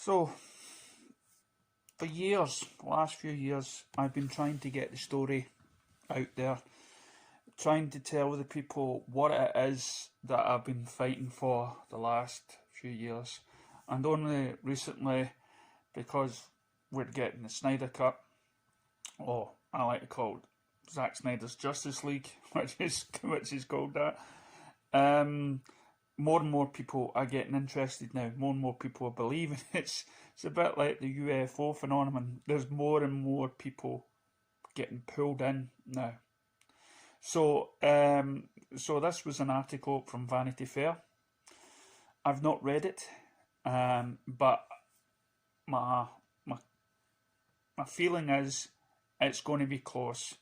So, for years, last few years, I've been trying to get the story out there, trying to tell the people what it is that I've been fighting for the last few years. And only recently, because we're getting the Snyder Cut, or I like to call it Zack Snyder's Justice League, which is called that. More and more people are getting interested now. More and more people are believing. It's a bit like the UFO phenomenon. There's more and more people getting pulled in now. So this was an article from Vanity Fair. I've not read it, but my feeling is it's going to be close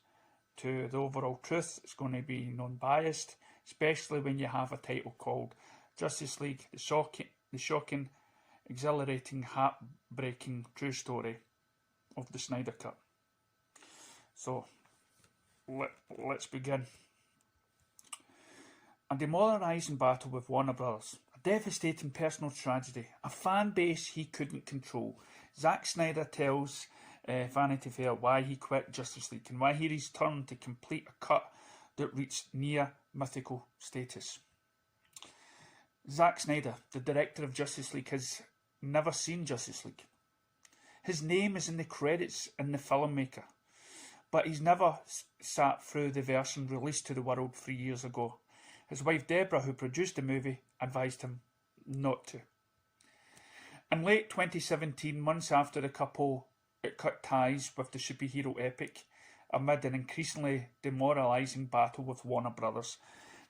to the overall truth. It's going to be non-biased, especially when you have a title called Justice League, the shocking, exhilarating, heartbreaking true story of the Snyder Cut. So, let's begin. A demoralising battle with Warner Brothers, a devastating personal tragedy, a fan base he couldn't control. Zack Snyder tells Vanity Fair why he quit Justice League and why he returned to complete a cut that reached near mythical status. Zack Snyder, the director of Justice League, has never seen Justice League. His name is in the credits in the filmmaker, but he's never sat through the version released to the world 3 years ago. His wife Deborah, who produced the movie, advised him not to. In late 2017, months after the couple cut ties with the superhero epic, amid an increasingly demoralising battle with Warner Brothers,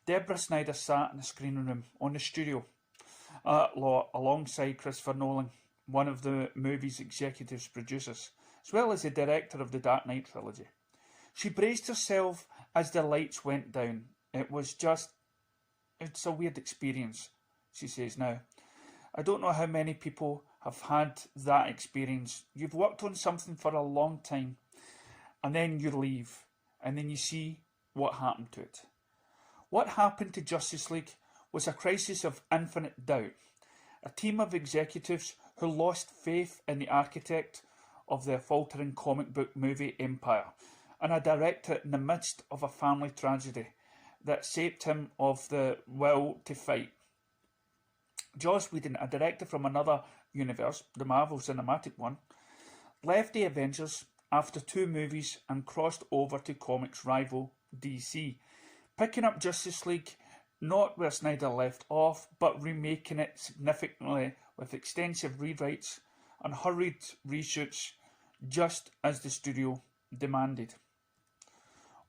Deborah Snyder sat in the screening room on the studio lot alongside Christopher Nolan, one of the movie's executive producers, as well as the director of the Dark Knight trilogy. She braced herself as the lights went down. It's a weird experience, she says now. I don't know how many people have had that experience. You've worked on something for a long time, and then you leave, and then you see what happened to it. What happened to Justice League was a crisis of infinite doubt. A team of executives who lost faith in the architect of their faltering comic book movie empire, and a director in the midst of a family tragedy that saped him of the will to fight. Joss Whedon, a director from another universe, the Marvel Cinematic one, left the Avengers after 2 movies and crossed over to comics rival DC, picking up Justice League not where Snyder left off, but remaking it significantly with extensive rewrites and hurried reshoots, just as the studio demanded.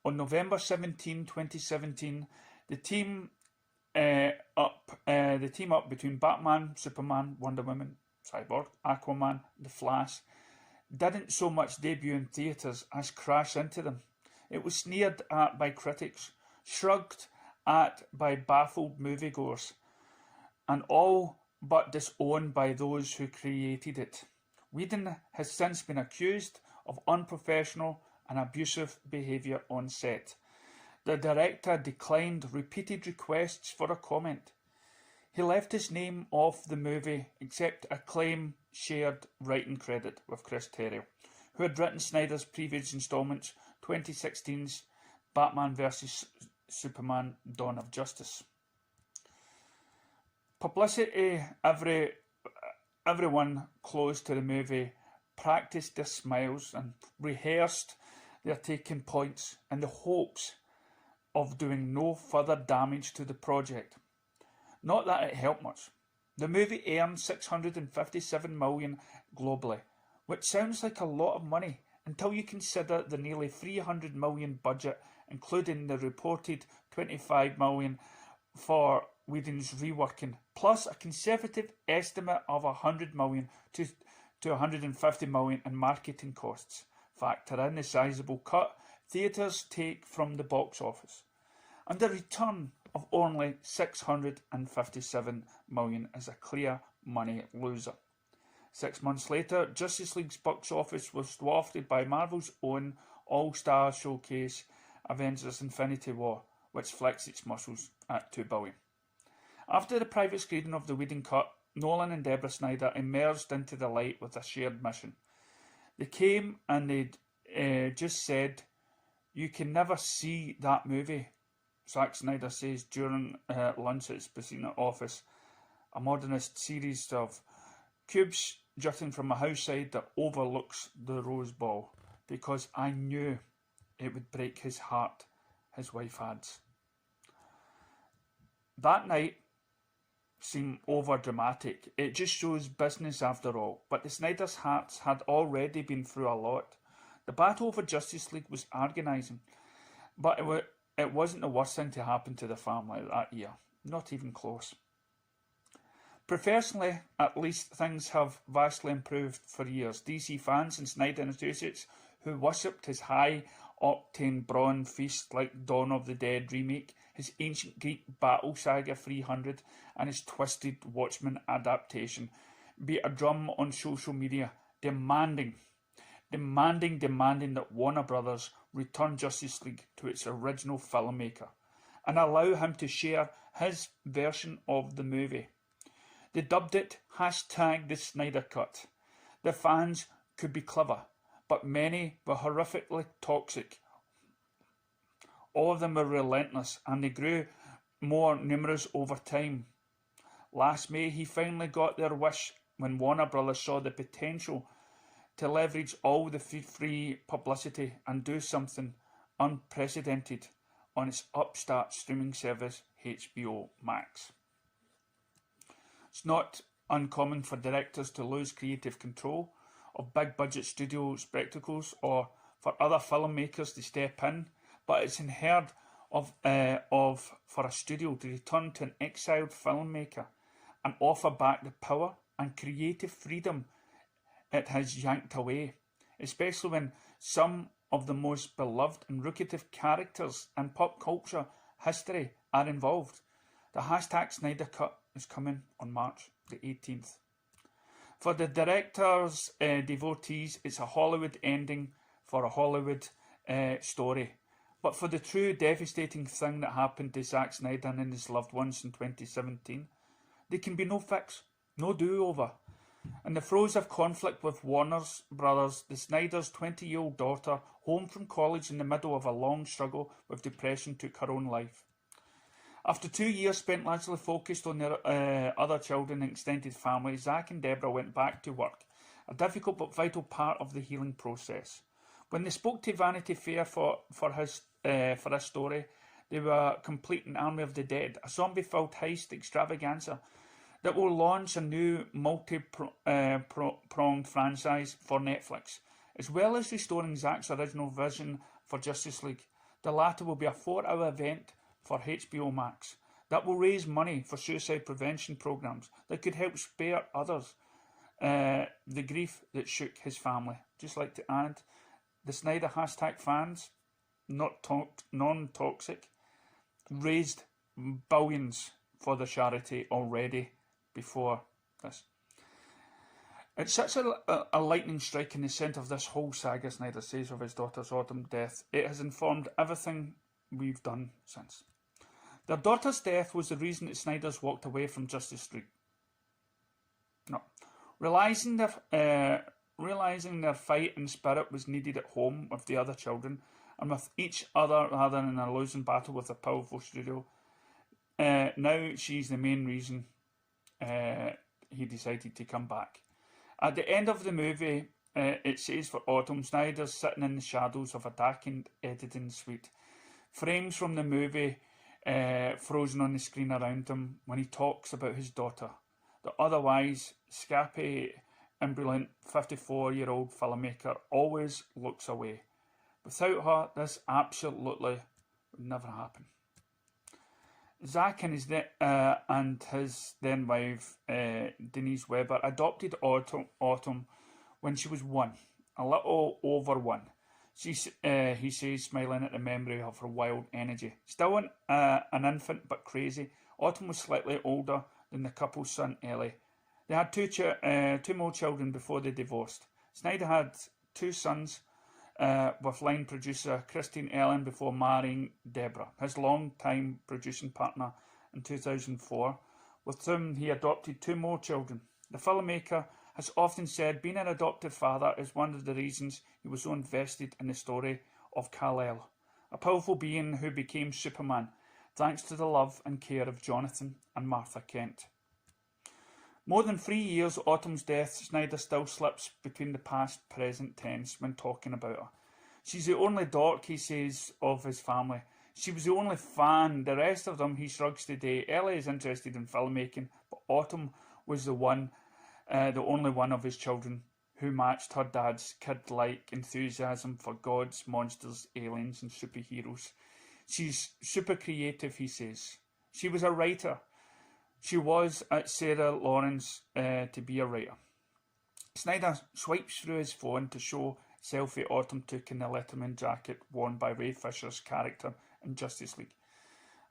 On November 17, 2017, the team up between Batman, Superman, Wonder Woman, Cyborg, Aquaman, The Flash didn't so much debut in theatres as crash into them. It was sneered at by critics, shrugged at by baffled moviegoers, and all but disowned by those who created it. Whedon has since been accused of unprofessional and abusive behaviour on set. The director declined repeated requests for a comment. He left his name off the movie except a claim shared writing credit with Chris Terrio, who had written Snyder's previous instalments, 2016's Batman vs Superman Dawn of Justice. Publicity, everyone close to the movie practiced their smiles and rehearsed their taking points in the hopes of doing no further damage to the project. Not that it helped much. The movie earned $657 million globally, which sounds like a lot of money until you consider the nearly $300 million budget, including the reported $25 million for Whedon's reworking, plus a conservative estimate of $100 million to $150 million in marketing costs. Factor in the sizable cut theatres take from the box office, and the return of only $657 million is a clear money loser. 6 months later, Justice League's box office was dwarfed by Marvel's own all-star showcase Avengers Infinity War, which flexed its muscles at $2 billion. After the private screening of the Whedon cut, Nolan and Deborah Snyder emerged into the light with a shared mission. They came and they just said, "You can never see that movie," Zack Snyder says during lunch at his Pacina office, a modernist series of cubes jutting from a house side that overlooks the Rose Bowl, "because I knew it would break his heart," his wife adds. That night seemed over dramatic. It just shows business after all. But the Snyders' hearts had already been through a lot. The battle over Justice League was agonising, but it wasn't the worst thing to happen to the family that year. Not even close. Professionally, at least, things have vastly improved for years. DC fans and Snyder and Associates, who worshipped his high-octane Brawn feast like Dawn of the Dead remake, his ancient Greek battle saga 300, and his twisted Watchmen adaptation, beat a drum on social media, demanding that Warner Brothers return Justice League to its original filmmaker and allow him to share his version of the movie. They dubbed it #the Snyder Cut. The fans could be clever, but many were horrifically toxic. All of them were relentless, and they grew more numerous over time. Last May, he finally got their wish when Warner Brothers saw the potential to leverage all the free publicity and do something unprecedented on its upstart streaming service, HBO Max. It's not uncommon for directors to lose creative control of big-budget studio spectacles or for other filmmakers to step in, but it's unheard of for a studio to return to an exiled filmmaker and offer back the power and creative freedom it has yanked away, especially when some of the most beloved and lucrative characters in pop culture history are involved. The #Snyder Cut is coming on March the 18th. For the director's devotees, it's a Hollywood ending for a Hollywood story. But for the true devastating thing that happened to Zack Snyder and his loved ones in 2017, there can be no fix, no do-over. In the throes of conflict with Warner Brothers, the Snyders' 20-year-old daughter, home from college in the middle of a long struggle with depression, took her own life. After 2 years spent largely focused on their other children and extended family, Zack and Deborah went back to work, a difficult but vital part of the healing process. When they spoke to Vanity Fair for this story, they were completing Army of the Dead, a zombie-filled heist extravaganza that will launch a new multi-pronged franchise for Netflix, as well as restoring Zack's original vision for Justice League. The latter will be a 4-hour event for HBO Max that will raise money for suicide prevention programs that could help spare others the grief that shook his family. Just like to add, the Snyder #fans, non-toxic, raised billions for the charity already before this. It's such a lightning strike in the centre of this whole saga, Snyder says, of his daughter's autumn death. It has informed everything we've done since. Their daughter's death was the reason that Snyder's walked away from Justice League. No. Realising their fight and spirit was needed at home with the other children and with each other rather than a losing battle with a powerful studio, now she's the main reason he decided to come back. At the end of the movie, it says for Autumn, Snyder's sitting in the shadows of a darkened editing suite. Frames from the movie frozen on the screen around him when he talks about his daughter. The otherwise scrappy and brilliant 54-year-old filmmaker always looks away. Without her, this absolutely would never happen. Zack and his then wife, Denise Weber, adopted Autumn when she was 1, a little over 1. He says, smiling at the memory of her wild energy. Still an infant, but crazy, Autumn was slightly older than the couple's son, Ellie. They had two more children before they divorced. Snyder had 2 sons with line producer Christine Ellen before marrying Deborah, his long-time producing partner in 2004, with whom he adopted 2 more children. The filmmaker has often said being an adopted father is one of the reasons he was so invested in the story of Kal-El, a powerful being who became Superman, thanks to the love and care of Jonathan and Martha Kent. More than 3 years Autumn's death, Snyder still slips between the past present tense when talking about her. She's the only dork, he says, of his family. She was the only fan. The rest of them, he shrugs today. Ellie is interested in filmmaking, but Autumn was the only one of his children who matched her dad's kid-like enthusiasm for gods, monsters, aliens and superheroes. She's super creative, he says. She was a writer. She was at Sarah Lawrence to be a writer. Snyder swipes through his phone to show selfie Autumn took in the Letterman jacket worn by Ray Fisher's character in Justice League.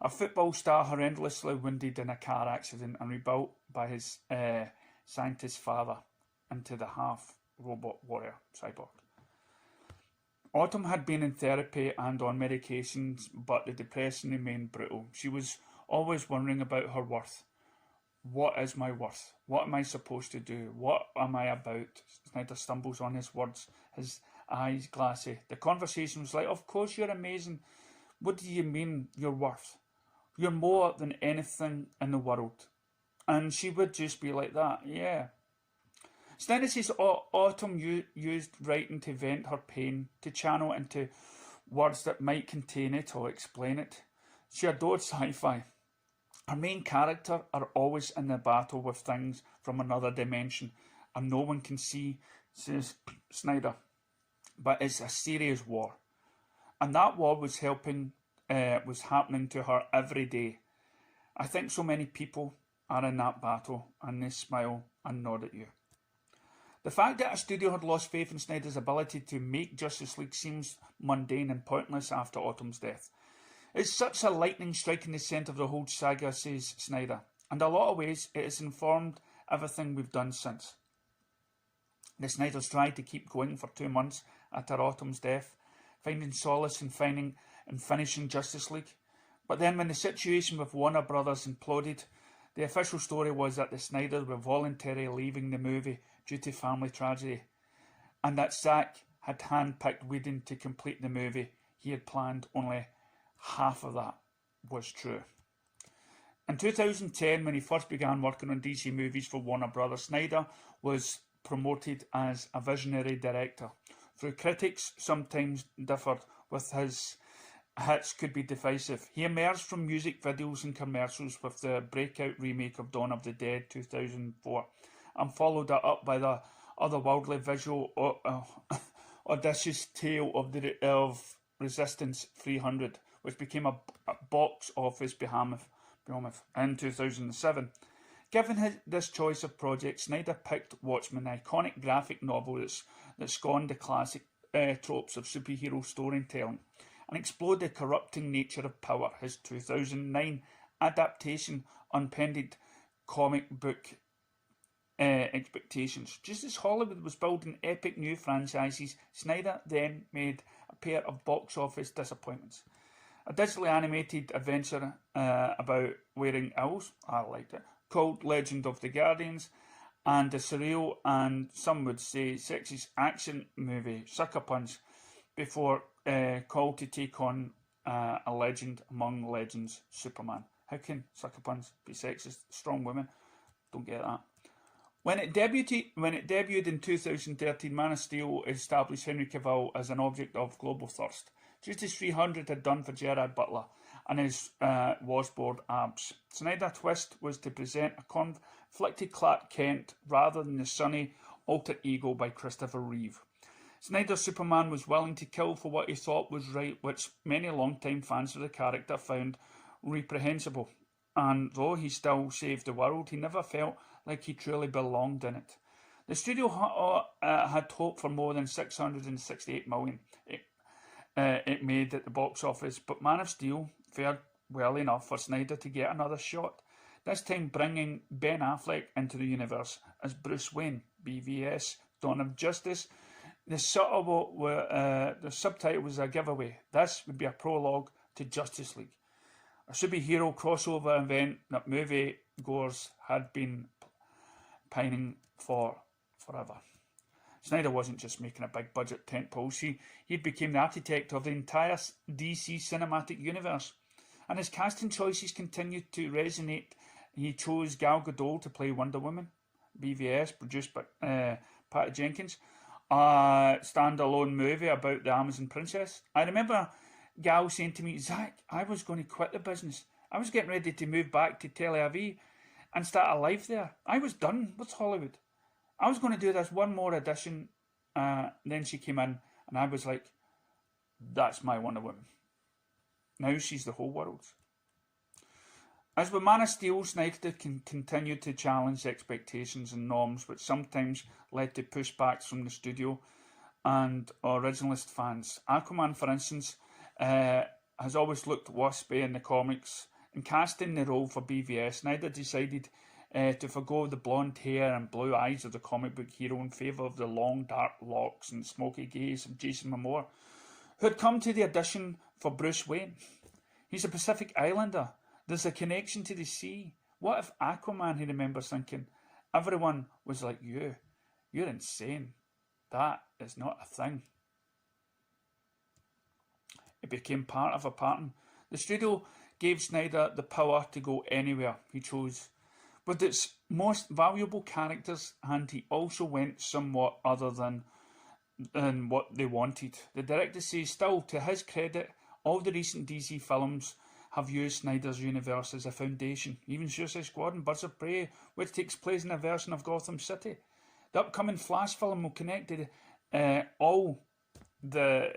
A football star horrendously wounded in a car accident and rebuilt by his scientist father into the half-robot warrior cyborg. Autumn had been in therapy and on medications, but the depression remained brutal. She was always wondering about her worth. What is my worth? What am I supposed to do? What am I about? Snyder stumbles on his words, his eyes glassy. The conversation was like, of course you're amazing. What do you mean you're worth? You're more than anything in the world. And she would just be like that, yeah. Snyder says Autumn used writing to vent her pain, to channel it into words that might contain it or explain it. She adored sci-fi. Her main character are always in the battle with things from another dimension, and no one can see, says Snyder. But it's a serious war. And that war was happening to her every day. I think so many people are in that battle, and they smile and nod at you. The fact that a studio had lost faith in Snyder's ability to make Justice League seems mundane and pointless after Autumn's death. It's such a lightning strike in the centre of the whole saga, says Snyder, and in a lot of ways it has informed everything we've done since. The Snyders tried to keep going for 2 months after Autumn's death, finding solace in finishing Justice League. But then when the situation with Warner Brothers imploded, the official story was that the Snyders were voluntarily leaving the movie due to family tragedy, and that Zack had handpicked Whedon to complete the movie he had planned. Only half of that was true. In 2010, when he first began working on DC movies for Warner Brothers, Snyder was promoted as a visionary director. Though critics sometimes differed with his hits could be divisive, he emerged from music videos and commercials with the breakout remake of Dawn of the Dead 2004, and followed that up by the otherworldly visual audacious tale of Resistance 300, which became a box office behemoth in 2007. Given this choice of project, Snyder picked Watchmen, an iconic graphic novel that scorned the classic tropes of superhero storytelling and explored the corrupting nature of power. His 2009 adaptation upended comic book expectations. Just as Hollywood was building epic new franchises, Snyder then made a pair of box office disappointments. A digitally animated adventure about wearing owls, I liked it, called Legend of the Guardians, and a surreal and some would say sexist action movie, Sucker Punch, before called to take on a legend among legends, Superman. How can Sucker Punch be sexist? Strong women, don't get that. When it debuted in 2013, Man of Steel established Henry Cavill as an object of global thirst, just as 300 had done for Gerard Butler and his washboard abs. Snyder's twist was to present a conflicted Clark Kent rather than the sunny alter ego by Christopher Reeve. Snyder's Superman was willing to kill for what he thought was right, which many long-time fans of the character found reprehensible. And though he still saved the world, he never felt like he truly belonged in it. The studio had hoped for more than $668 million it made at the box office, but Man of Steel fared well enough for Snyder to get another shot, this time bringing Ben Affleck into the universe as Bruce Wayne, BVS, Dawn of Justice. The subtitle was a giveaway. This would be a prologue to Justice League, a superhero crossover event that movie goers had been pining for forever. Snyder wasn't just making a big budget tentpole, he became the architect of the entire DC cinematic universe. And his casting choices continued to resonate. He chose Gal Gadot to play Wonder Woman, BVS, produced by Patty Jenkins, a standalone movie about the Amazon princess. I remember Gal saying to me, "Zack, I was going to quit the business. I was getting ready to move back to Tel Aviv and start a life there. I was done with Hollywood. I was going to do this one more audition." Then she came in and I was like, that's my Wonder Woman. Now she's the whole world's. As with Man of Steel, Snyder continued to challenge expectations and norms, which sometimes led to pushbacks from the studio and originalist fans. Aquaman, for instance, has always looked waspy in the comics. In casting the role for BVS, Snyder decided to forgo the blonde hair and blue eyes of the comic book hero in favour of the long dark locks and smoky gaze of Jason Momoa, who had come to the audition for Bruce Wayne. He's a Pacific Islander. There's a connection to the sea. What if Aquaman, he remembers thinking, everyone was like you. You're insane. That is not a thing. It became part of a pattern. The studio gave Snyder the power to go anywhere he chose with its most valuable characters, and he also went somewhat other than what they wanted. The director says, still, to his credit, all the recent DC films have used Snyder's universe as a foundation. Even Suicide Squad and Birds of Prey, which takes place in a version of Gotham City. The upcoming Flash film will connect all the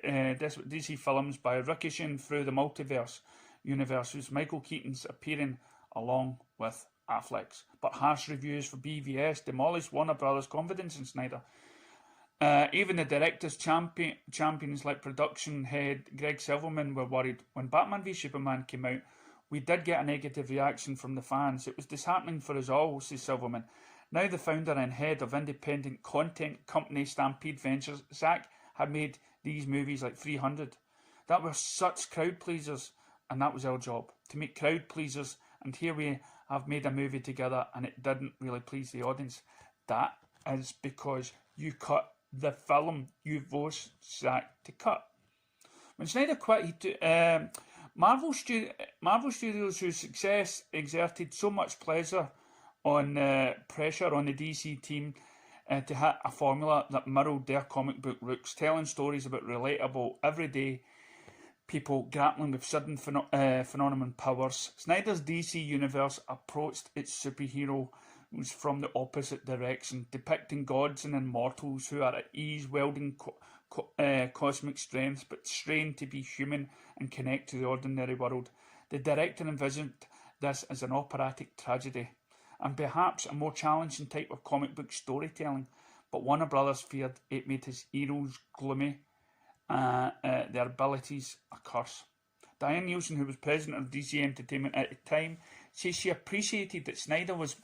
DC films by ricocheting through the multiverse universe, with Michael Keaton's appearing along with Affleck's. But harsh reviews for BVS demolished Warner Brothers' confidence in Snyder. Even the director's champions like production head Greg Silverman were worried. When Batman v Superman came out, we did get a negative reaction from the fans. It was disheartening for us all, says Silverman. Now the founder and head of independent content company Stampede Ventures, Zack, had made these movies like 300. That were such crowd pleasers, and that was our job, to make crowd pleasers, and here we have made a movie together and it didn't really please the audience. That is because you cut the film you forced Zack to cut. When Snyder quit, Marvel Studios, whose success exerted so much pressure on the DC team to hit a formula that mirrored their comic book roots, telling stories about relatable, everyday people grappling with sudden phenomenon powers. Snyder's DC universe approached its superheroes from the opposite direction, depicting gods and immortals who are at ease, wielding cosmic strength, but strained to be human and connect to the ordinary world. The director envisioned this as an operatic tragedy, and perhaps a more challenging type of comic book storytelling, but Warner Brothers feared it made his heroes gloomy, their abilities a curse. Diane Nielsen, who was president of DC Entertainment at the time, says she appreciated that Snyder was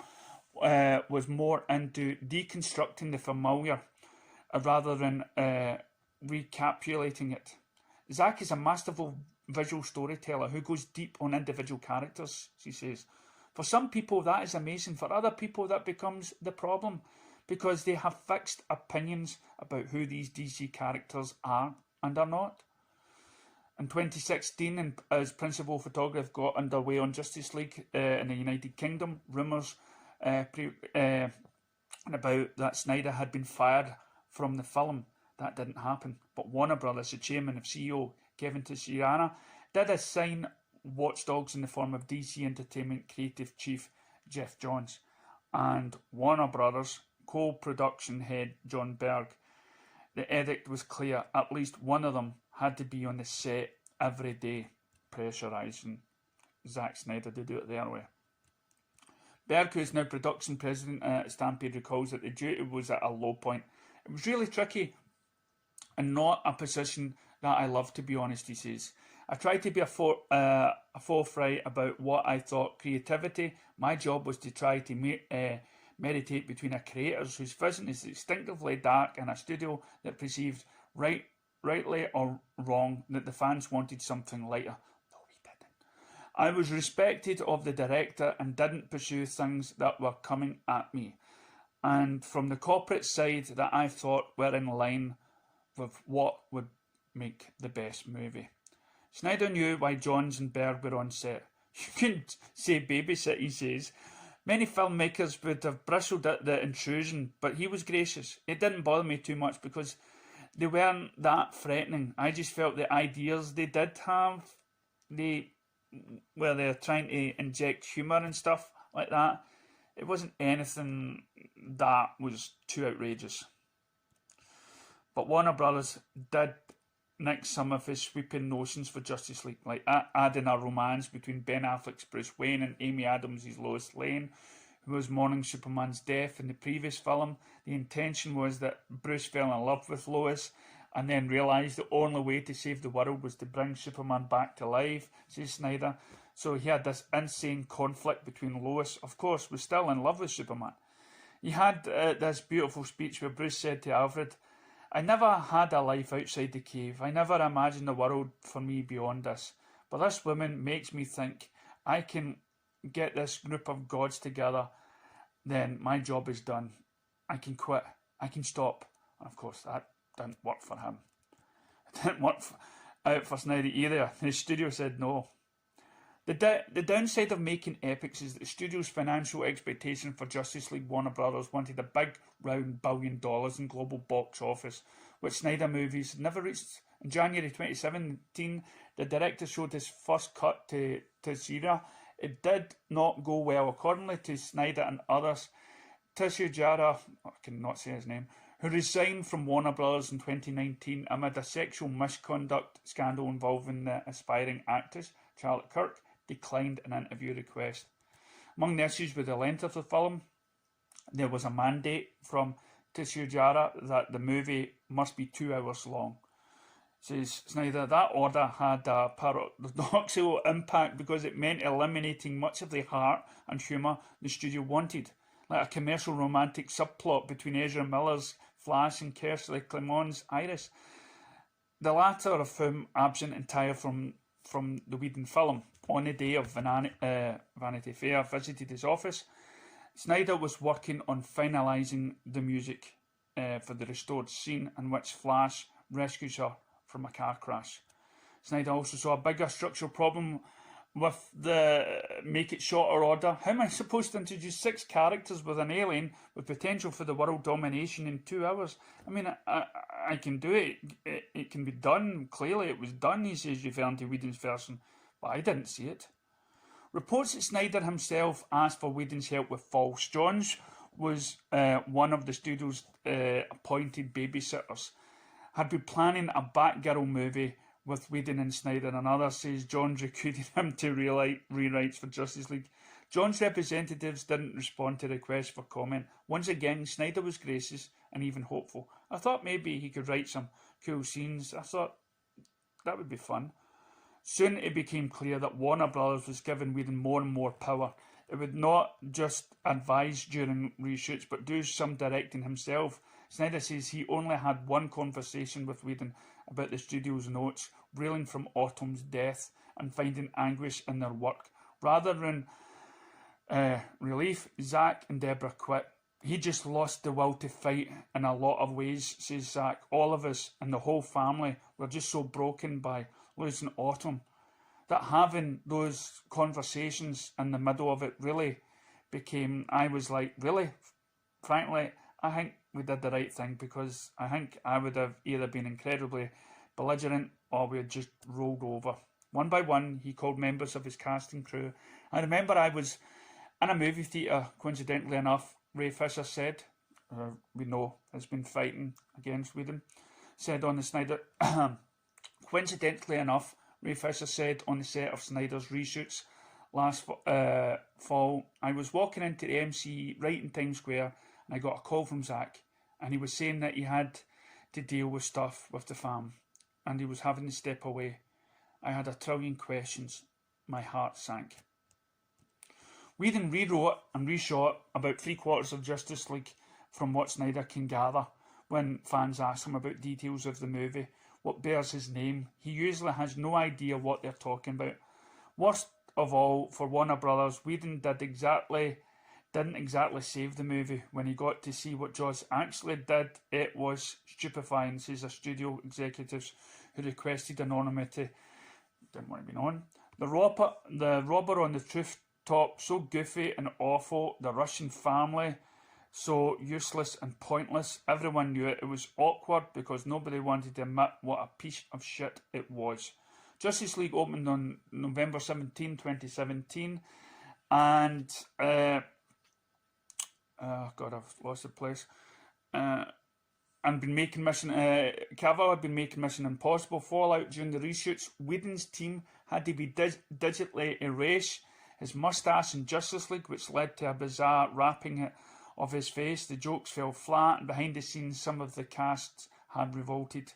more into deconstructing the familiar rather than recapitulating it. Zack is a masterful visual storyteller who goes deep on individual characters, she says. For some people that is amazing, for other people that becomes the problem, because they have fixed opinions about who these DC characters are and are not. In 2016, as principal photography got underway on Justice League in the United Kingdom, rumours about that Snyder had been fired from the film. That didn't happen. But Warner Brothers, the chairman of CEO Kevin Teixeira, did assign watchdogs in the form of DC Entertainment creative chief Jeff Johns and Warner Brothers co-production head John Berg. The edict was clear. At least one of them had to be on the set every day, pressurising Zack Snyder to do it their way. Berg, who is now production president at Stampede, recalls that the duty was at a low point. It was really tricky and not a position that I loved, to be honest, he says. I tried to be a forthright about what I thought creativity. My job was to try to meditate between a creator whose vision is distinctively dark and a studio that perceived rightly or wrong that the fans wanted something lighter. No, we didn't. I was respected of the director and didn't pursue things that were coming at me, and from the corporate side that I thought were in line with what would make the best movie. Snyder knew why Johns and Berg were on set. You couldn't say babysit, he says. Many filmmakers would have bristled at the intrusion, but he was gracious. It didn't bother me too much because they weren't that threatening. I just felt the ideas they did have, where they're trying to inject humour and stuff like that, it wasn't anything that was too outrageous. But Warner Brothers did nix some of his sweeping notions for Justice League, like adding a romance between Ben Affleck's Bruce Wayne and Amy Adams' Lois Lane, who was mourning Superman's death in the previous film. The intention was that Bruce fell in love with Lois and then realised the only way to save the world was to bring Superman back to life, says Snyder. So he had this insane conflict between Lois, of course, was still in love with Superman. He had this beautiful speech where Bruce said to Alfred, I never had a life outside the cave. I never imagined a world for me beyond this. But this woman makes me think I can get this group of gods together, then my job is done. I can quit. I can stop. And of course, that didn't work for him. It didn't work out for Snyder either. The studio said no. The downside of making epics is that the studio's financial expectation for Justice League Warner Brothers wanted a big round $1 billion in global box office, which Snyder movies had never reached. In January 2017, the director showed his first cut to Zira. It did not go well, accordingly to Snyder and others. Tsuchijara, I cannot say his name, who resigned from Warner Brothers in 2019 amid a sexual misconduct scandal involving the aspiring actress Charlotte Kirk, declined an interview request. Among the issues with the length of the film, there was a mandate from Tsuchijara that the movie must be 2 hours long. Says Snyder, that order had a paradoxical impact because it meant eliminating much of the heart and humour the studio wanted, like a commercial romantic subplot between Ezra Miller's Flash and Kingsley Clemon's Iris, the latter of whom absent entire from the Whedon film. On the day of Vanity Fair visited his office, Snyder was working on finalising the music for the restored scene in which Flash rescues her from a car crash. Snyder also saw a bigger structural problem with the make it shorter order. How am I supposed to introduce 6 characters with an alien with potential for the world domination in 2 hours? I mean, I can do it. It can be done. Clearly it was done, he says, referring to Whedon's version, but I didn't see it. Reports that Snyder himself asked for Whedon's help with False Johns was one of the studio's appointed babysitters. Had been planning a Batgirl movie with Whedon and Snyder, and others says Johns recruited him to rewrites for Justice League. John's representatives didn't respond to requests for comment. Once again, Snyder was gracious and even hopeful. I thought maybe he could write some cool scenes. I thought that would be fun. Soon it became clear that Warner Brothers was giving Whedon more and more power. It would not just advise during reshoots, but do some directing himself. Snyder says he only had one conversation with Whedon about the studio's notes, reeling from Autumn's death and finding anguish in their work. Rather than relief, Zack and Deborah quit. He just lost the will to fight in a lot of ways, says Zack. All of us and the whole family were just so broken by losing Autumn that having those conversations in the middle of it really became, I was like, really? Frankly, I think we did the right thing, because I think I would have either been incredibly belligerent or we had just rolled over. One by one, he called members of his casting crew. I remember I was in a movie theatre, coincidentally enough, Ray Fisher said, we know has been fighting against Whedon, said on the Snyder... Coincidentally enough, Ray Fisher said on the set of Snyder's reshoots last fall, I was walking into the MC right in Times Square and I got a call from Zack, and he was saying that he had to deal with stuff with the fam and he was having to step away. I had a trillion questions. My heart sank. Whedon rewrote and reshot about 3/4 of Justice League from what Snyder can gather when fans ask him about details of the movie. What bears his name. He usually has no idea what they're talking about. Worst of all, for Warner Brothers, Whedon didn't exactly save the movie. When he got to see what Joss actually did, it was stupefying, says a studio executives who requested anonymity. Didn't want to be known. The robber on the rooftop, so goofy and awful. The Russian family, so useless and pointless. Everyone knew it. It was awkward because nobody wanted to admit what a piece of shit it was. Justice League opened on November 17, 2017, and oh God, I've lost the place. And been making Cavill had been making Mission Impossible Fallout during the reshoots. Whedon's team had to be digitally erase his mustache in Justice League, which led to a bizarre wrapping of his face. The jokes fell flat, and behind the scenes, some of the cast had revolted.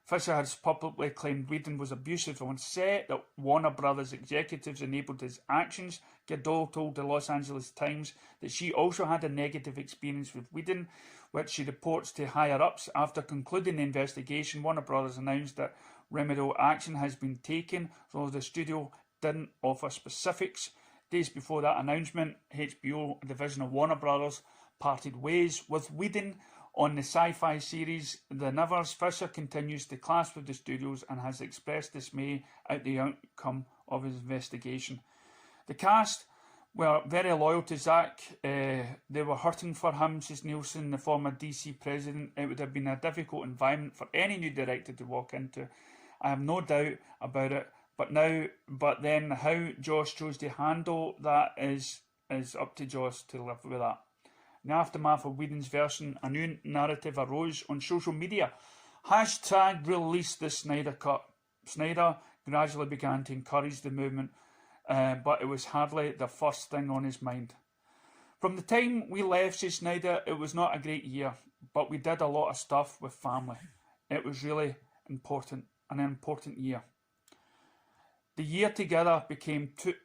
Fisher has publicly claimed Whedon was abusive on set, that Warner Brothers executives enabled his actions. Gadot told the Los Angeles Times that she also had a negative experience with Whedon, which she reports to higher-ups. After concluding the investigation, Warner Brothers announced that remedial action has been taken, though the studio didn't offer specifics. Days before that announcement, HBO, a division of Warner Brothers, parted ways with Whedon on the sci-fi series The Nevers. Fisher continues to clash with the studios and has expressed dismay at the outcome of his investigation. The cast were very loyal to Zack. They were hurting for him, says Nielsen, the former DC president. It would have been a difficult environment for any new director to walk into. I have no doubt about it. But then how Joss chose to handle that is up to Joss to live with that. In the aftermath of Whedon's version, a new narrative arose on social media. Hashtag release the Snyder Cut. Snyder gradually began to encourage the movement, but it was hardly the first thing on his mind. From the time we left, says Snyder, it was not a great year, but we did a lot of stuff with family. It was really important, an important year. The year together became two.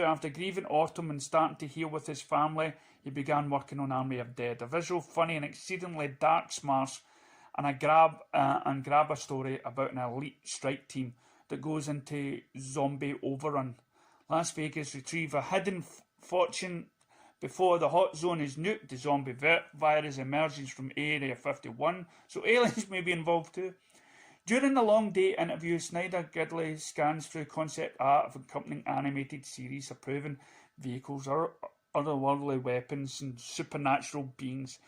After grieving autumn and starting to heal with his family, he began working on Army of Dead, a visual, funny and exceedingly dark smash, and a grabber story about an elite strike team that goes into zombie overrun. Las Vegas retrieve a hidden fortune before the hot zone is nuked. The zombie virus emerges from Area 51, so aliens may be involved too. During the long day interview, Snyder giddily scans through concept art of accompanying animated series of proven vehicles or otherworldly weapons and supernatural beings.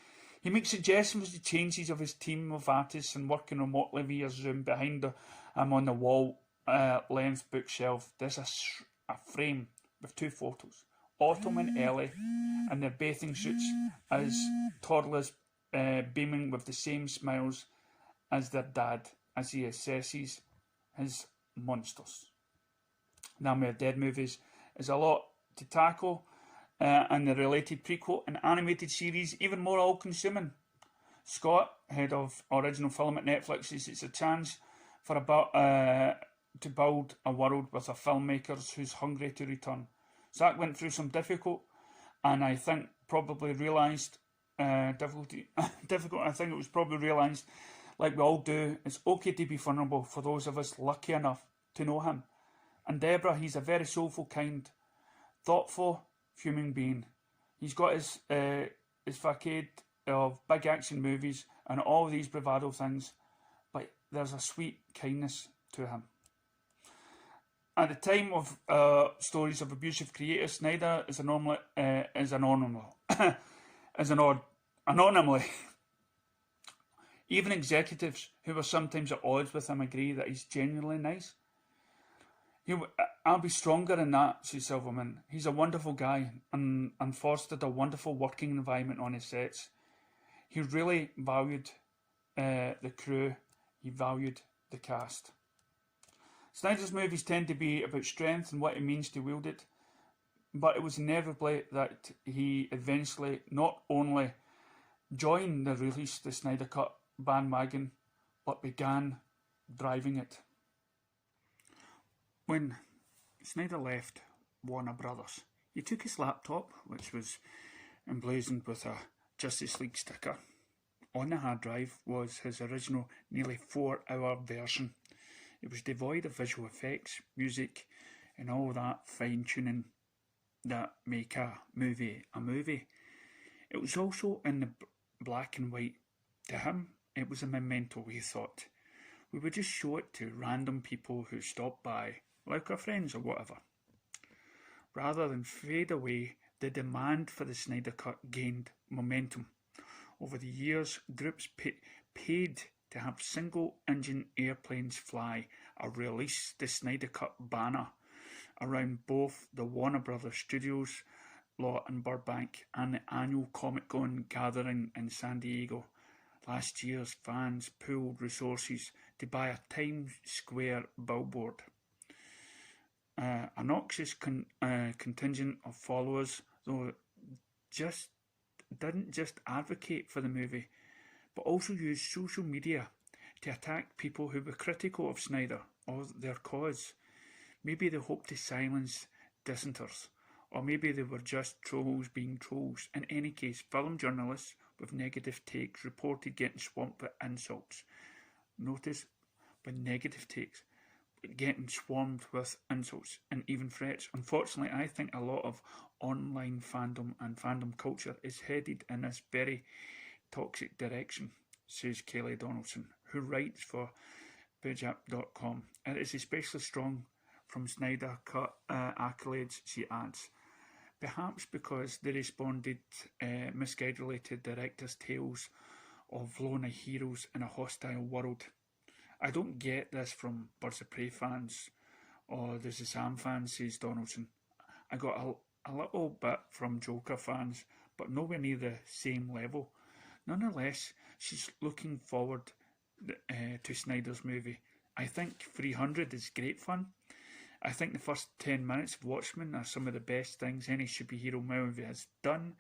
He makes suggestions to changes of his team of artists and working remotely via Zoom. Behind him on the wall-length bookshelf, there's a frame with two photos. Autumn and Ellie in their bathing suits as toddlers, beaming with the same smiles as their dad, as he assesses his monsters. The Army of Dead movies is a lot to tackle, and the related prequel and animated series even more all-consuming. Scott, head of original film at Netflix, says it's a chance for to build a world with a filmmakers who's hungry to return. Zack went through some difficult, and I think probably realised difficult. I think it was probably realised, like we all do, it's okay to be vulnerable for those of us lucky enough to know him. And Deborah, he's a very soulful, kind, thoughtful human being. He's got his facade of big action movies and all these bravado things, but there's a sweet kindness to him. At the time of stories of abusive creators, Snyder is anonymally. Even executives who were sometimes at odds with him agree that he's genuinely nice. I'll be stronger than that, says Silverman. He's a wonderful guy and fostered a wonderful working environment on his sets. He really valued the crew. He valued the cast. Snyder's movies tend to be about strength and what it means to wield it, but it was inevitably that he eventually not only joined the release the Snyder Cut bandwagon, but began driving it. When Snyder left Warner Brothers, he took his laptop, which was emblazoned with a Justice League sticker. On the hard drive was his original nearly 4-hour version. It was devoid of visual effects, music, and all that fine tuning that make a movie a movie. It was also in the black and white. To him, it was a memento, he thought. We would just show it to random people who stopped by, like our friends or whatever. Rather than fade away, the demand for the Snyder Cut gained momentum. Over the years, groups paid to have single-engine airplanes fly or release the Snyder Cut banner around both the Warner Brothers Studios lot in Burbank and the annual Comic-Con gathering in San Diego. Last year's fans pooled resources to buy a Times Square billboard. A noxious contingent of followers, though, didn't just advocate for the movie, but also used social media to attack people who were critical of Snyder or their cause. Maybe they hoped to silence dissenters, or maybe they were just trolls being trolls. In any case, film journalists with negative takes reported getting swamped with insults. Notice, with negative takes, getting swarmed with insults and even threats. Unfortunately, I think a lot of online fandom and fandom culture is headed in this very toxic direction, says Kelly Donaldson, who writes for Video..com. It is especially strong from Snyder Cut accolades, she adds. Perhaps because they responded misguidedly to directors' tales of loner heroes in a hostile world. I don't get this from Birds of Prey fans or the Shazam fans, says Donaldson. I got a little bit from Joker fans, but nowhere near the same level. Nonetheless, she's looking forward to Snyder's movie. I think 300 is great fun. I think the first 10 minutes of Watchmen are some of the best things any superhero movie has done.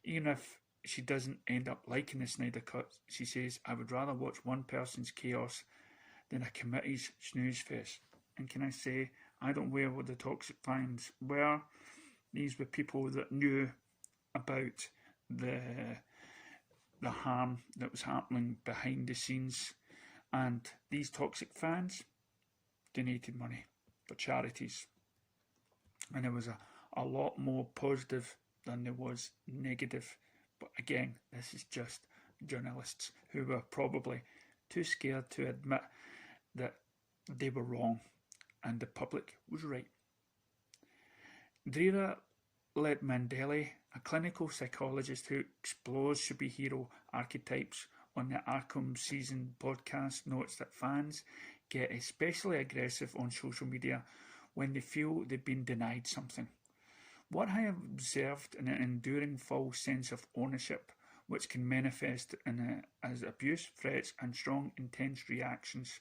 Even if she doesn't end up liking the Snyder Cut, she says, I would rather watch one person's chaos than a committee's snooze fest. And can I say, I don't wear what the toxic fans were. These were people that knew about the harm that was happening behind the scenes. And these toxic fans donated money for charities. And there was a lot more positive than there was negative. But again, this is just journalists who were probably too scared to admit that they were wrong and the public was right. Drira Ledmandelli, a clinical psychologist who explores superhero archetypes on the Arkham Season podcast, notes that fans get especially aggressive on social media when they feel they've been denied something. What I have observed in an enduring false sense of ownership, which can manifest as abuse, threats, and strong, intense reactions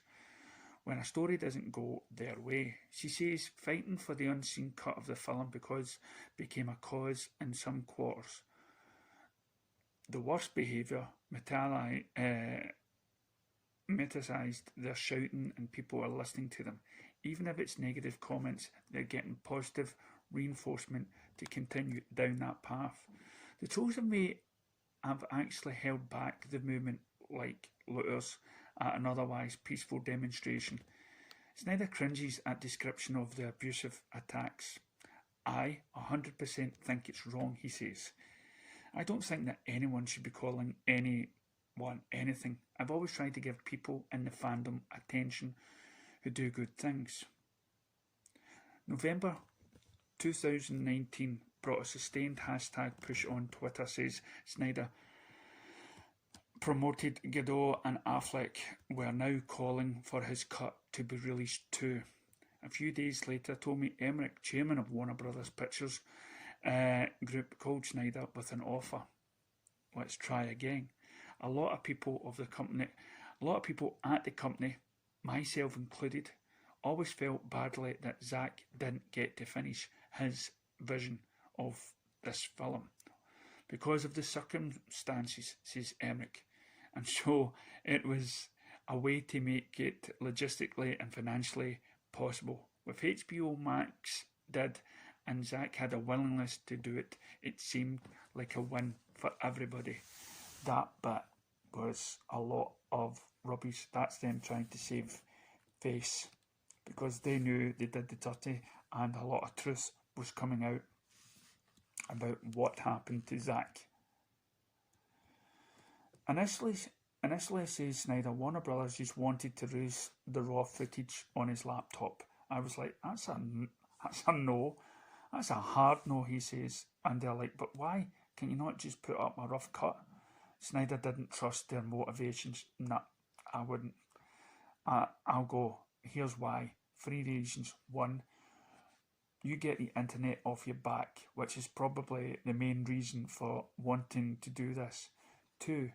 when a story doesn't go their way. She says fighting for the unseen cut of the film because became a cause in some quarters. The worst behaviour metasized, they're shouting and people are listening to them. Even if it's negative comments, they're getting positive reinforcement to continue down that path. The chosen may have actually held back the movement like looters at an otherwise peaceful demonstration. Snyder cringes at description of the abusive attacks. I 100% think it's wrong, he says. I don't think that anyone should be calling anyone anything. I've always tried to give people in the fandom attention who do good things. November 2019 brought a sustained hashtag push on Twitter, says Snyder. Promoted Godot and Affleck were now calling for his cut to be released too. A few days later, Tommy Emmerich, chairman of Warner Brothers Pictures Group, called Snyder with an offer. Let's try again. A lot of people at the company, myself included, always felt badly that Zack didn't get to finish his vision of this film because of the circumstances, says Emmerich. And so it was a way to make it logistically and financially possible. With HBO Max did and Zack had a willingness to do it, it seemed like a win for everybody. That bit was a lot of rubbish. That's them trying to save face because they knew they did the dirty and a lot of truth was coming out about what happened to Zack. Initially, says Snyder, Warner Brothers just wanted to release the raw footage on his laptop. I was like, that's a no. That's a hard no, he says. And they're like, but why? Can you not just put up a rough cut? Snyder didn't trust their motivations. Nah, I wouldn't. I'll go. Here's why. 3 reasons. 1, you get the internet off your back, which is probably the main reason for wanting to do this. 2,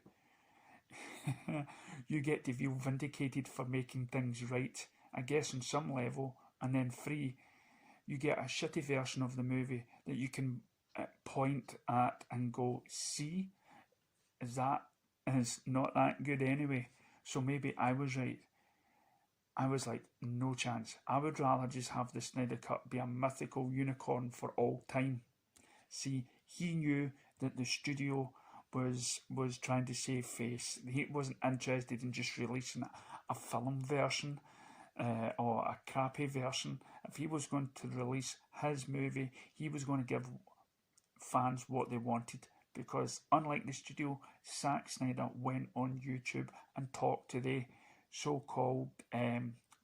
you get to feel vindicated for making things right, I guess on some level. And then 3, you get a shitty version of the movie that you can point at and go, see, that is not that good anyway. So maybe I was right. I was like, no chance. I would rather just have the Snyder Cut be a mythical unicorn for all time. See, he knew that the studio was trying to save face. He wasn't interested in just releasing a film version or a crappy version. If he was going to release his movie, he was going to give fans what they wanted, because unlike the studio, Zack Snyder went on YouTube and talked to the so-called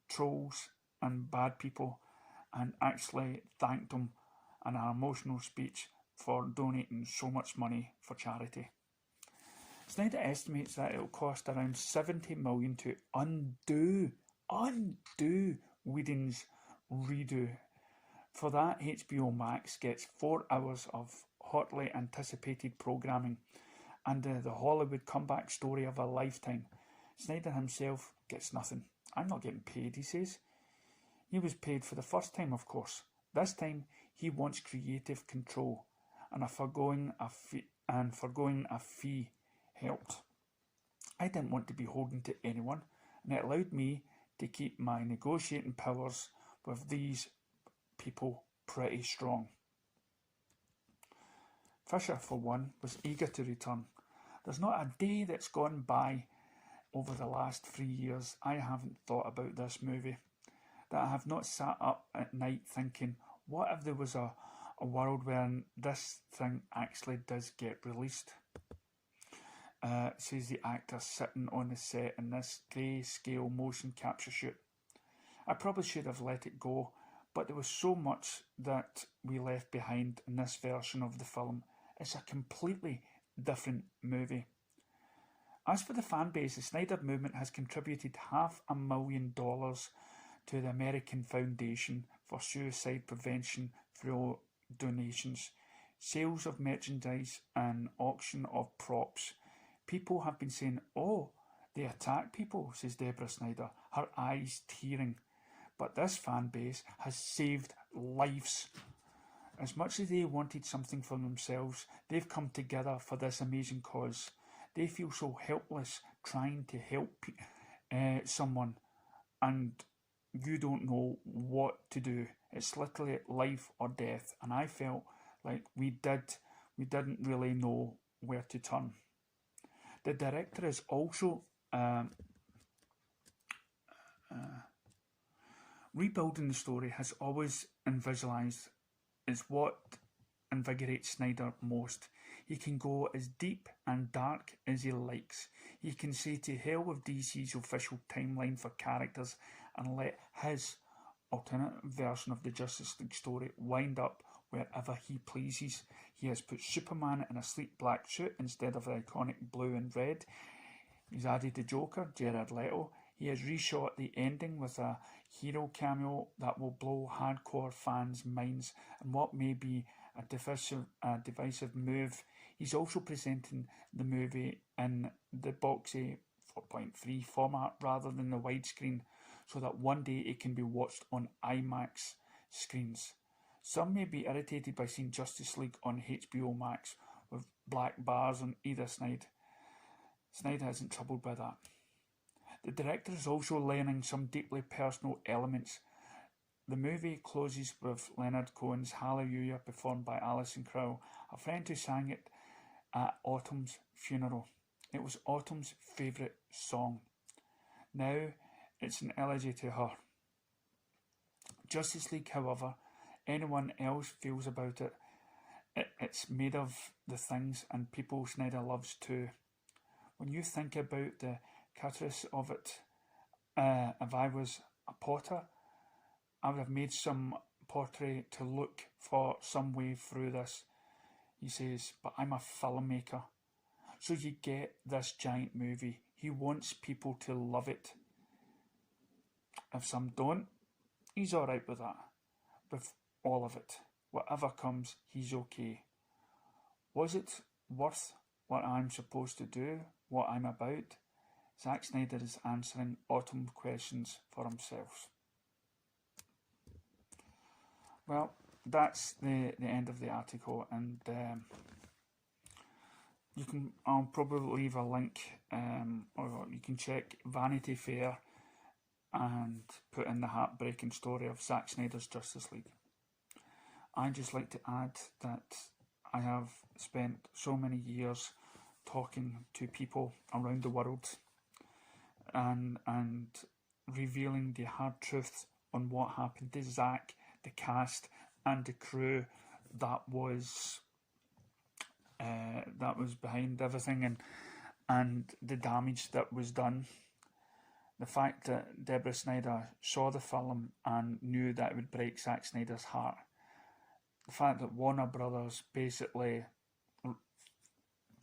trolls and bad people and actually thanked them in an emotional speech for donating so much money for charity. Snyder estimates that it will cost around $70 million to undo Whedon's redo. For that, HBO Max gets 4 hours of hotly anticipated programming and the Hollywood comeback story of a lifetime. Snyder himself gets nothing. I'm not getting paid, he says. He was paid for the first time, of course. This time, he wants creative control, and forgoing a fee helped. I didn't want to be beholden to anyone, and it allowed me to keep my negotiating powers with these people pretty strong. Fisher, for one, was eager to return. There's not a day that's gone by over the last 3 years I haven't thought about this movie, that I have not sat up at night thinking, what if there was a world where this thing actually does get released? Says the actor sitting on the set in this grey-scale motion capture shoot. I probably should have let it go, but there was so much that we left behind in this version of the film. It's a completely different movie. As for the fan base, the Snyder movement has contributed $500,000 to the American Foundation for Suicide Prevention through donations, sales of merchandise and auction of props. People have been saying, oh, they attack people, says Deborah Snyder, her eyes tearing. But this fan base has saved lives. As much as they wanted something for themselves, they've come together for this amazing cause. They feel so helpless trying to help someone, and you don't know what to do. It's literally life or death, and I felt like we didn't really know where to turn. The director is also rebuilding the story has always envisaged is what invigorates Snyder most. He can go as deep and dark as he likes. He can say to hell with DC's official timeline for characters and let his alternate version of the Justice League story wind up wherever he pleases. He has put Superman in a sleek black suit instead of the iconic blue and red. He's added the Joker, Jared Leto. He has reshot the ending with a hero cameo that will blow hardcore fans' minds and what may be a divisive move. He's also presenting the movie in the boxy 4.3 format rather than the widescreen, so that one day it can be watched on IMAX screens. Some may be irritated by seeing Justice League on HBO Max with black bars on either side. Snyder isn't troubled by that. The director is also learning some deeply personal elements. The movie closes with Leonard Cohen's Hallelujah performed by Alison Krauss, a friend who sang it at Autumn's funeral. It was Autumn's favourite song. Now it's an elegy to her. Justice League, however, anyone else feels about it, it's made of the things and people Snyder loves too. When you think about the catharsis of it, if I was a potter, I would have made some pottery to look for some way through this. He says, but I'm a filmmaker. So you get this giant movie. He wants people to love it. If some don't, he's alright with that. With all of it. Whatever comes, he's okay. Was it worth what I'm supposed to do? What I'm about? Zack Snyder is answering autumn questions for himself. Well, that's the end of the article, and I'll probably leave a link, or you can check Vanity Fair and put in the heartbreaking story of Zack Snyder's Justice League. I'd just like to add that I have spent so many years talking to people around the world and revealing the hard truth on what happened to Zack, the cast and the crew that was behind everything, and the damage that was done. The fact that Deborah Snyder saw the film and knew that it would break Zack Snyder's heart. The fact that Warner Brothers basically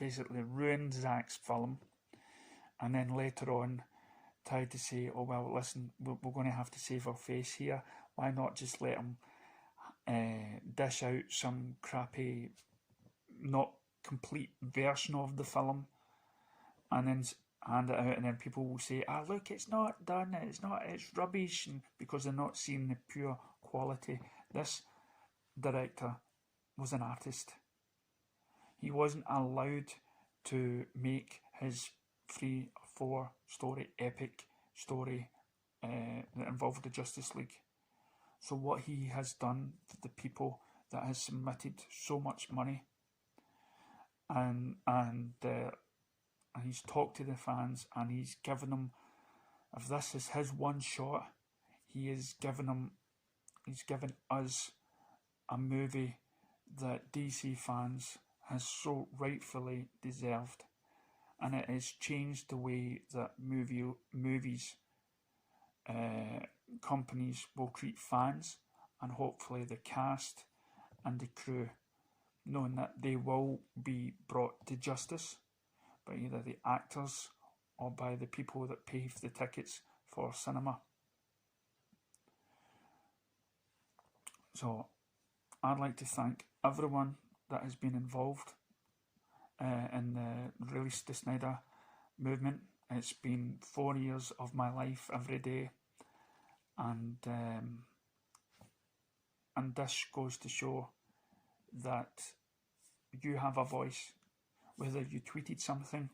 ruined Zack's film, and then later on tried to say, oh well, listen, we're going to have to save our face here. Why not just let him dish out some crappy, not complete version of the film, and then hand it out, and then people will say, look, it's not done, it's rubbish, and because they're not seeing the pure quality. This director was an artist. He wasn't allowed to make his 3 or 4 story epic story that involved the Justice League. So what he has done to the people that has submitted so much money, and he's talked to the fans, and he's given them, if this is his one shot, he's given us a movie that DC fans has so rightfully deserved, and it has changed the way that movies companies will treat fans, and hopefully the cast and the crew, knowing that they will be brought to justice by either the actors or by the people that pay for the tickets for cinema. So I'd like to thank everyone that has been involved in the Release the Snyder movement. It's been 4 years of my life every day, and this goes to show that you have a voice, whether you tweeted something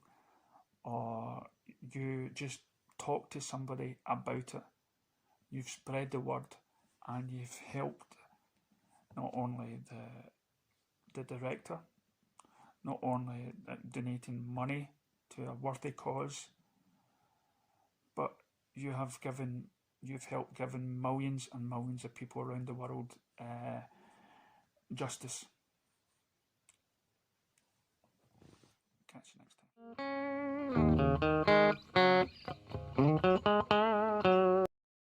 or you just talked to somebody about it. You've spread the word, and you've helped not only the director, not only donating money to a worthy cause, but you've helped giving millions and millions of people around the world justice. Catch you next time.